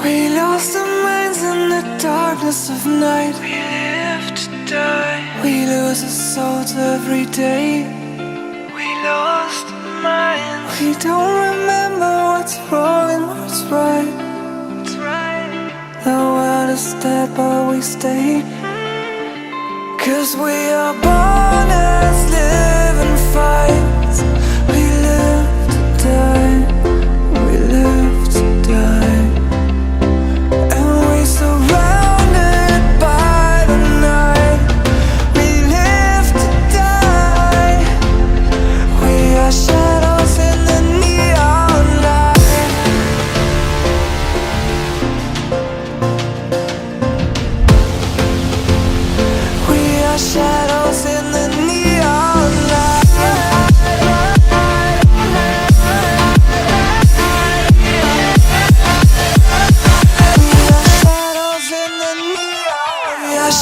We lost our minds in the darkness of night. We live to die. We lose our souls every day. We lost our minds. We don't remember what's wrong and what's right. That's right. The world is dead but we stay. 'Cause we are born as living fights. We live to die. We live to die. And we surrounded by the night. We live to die. We are shadows in the neon light. We are shadows in the neon light. We are shadows in the neon. We are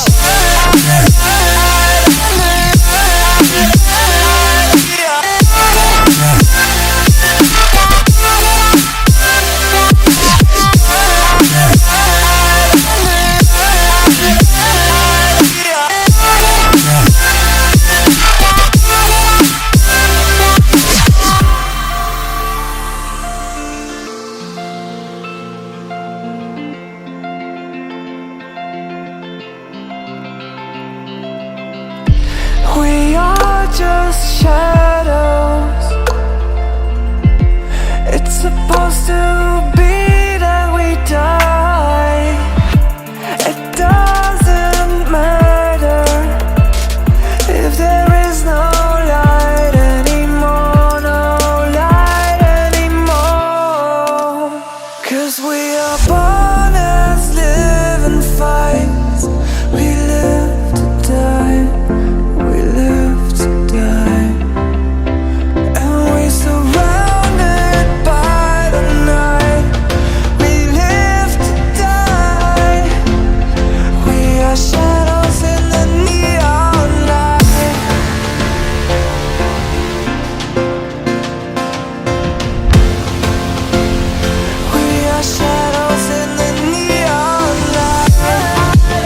We are just shadows. It's supposed to be that we die. It doesn't matter if there is no light anymore, no light anymore. 'Cause we are born as living fights. We live to die. We live to die. And we surrounded by the night. We live to die. We are shadows in the neon light. We are shadows in the neon light.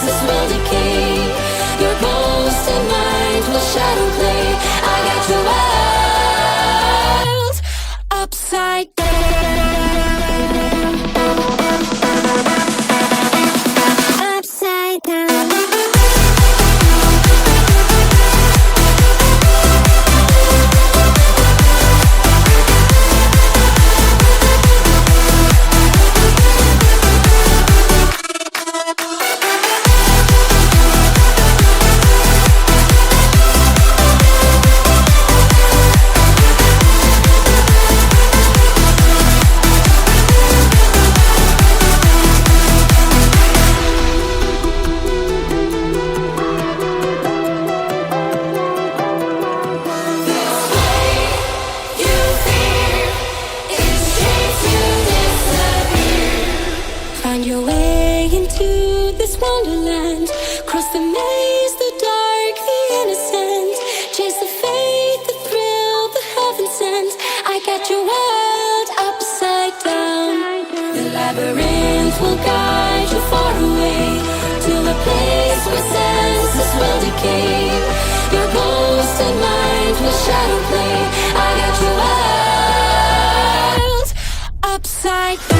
senses will decay. Your ghost and mind will shadow play. I got your world upside down. Upside down. Find your way into this wonderland. Cross the maze, the dark, the innocent. Chase the faith, the thrill, the heaven sent. I got your world upside down. The labyrinth will guide you far away to a place where senses will decay. Your ghost and mind will shadow play. I got your world upside down.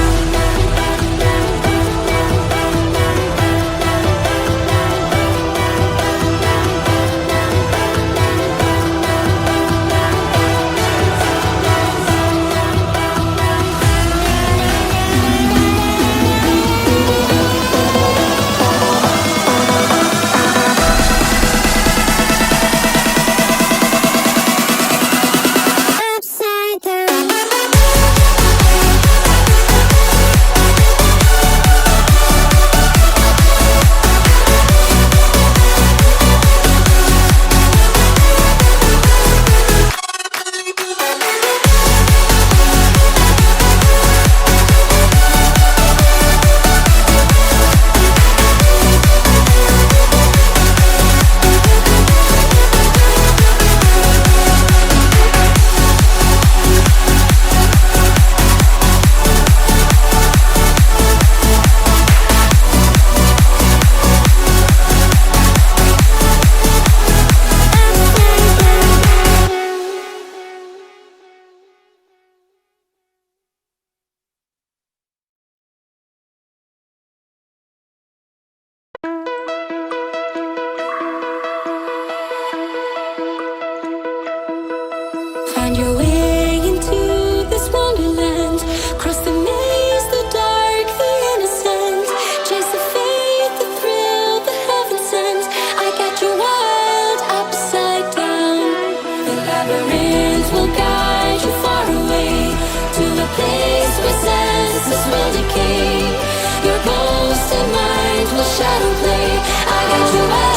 Find your way into this wonderland. Cross the maze, the dark, the innocent. Chase the faith, the thrill, the heaven sent. I got your world upside down. The labyrinth will guide you far away to a place where senses will decay. Your ghost and mind will shadow play. I got your world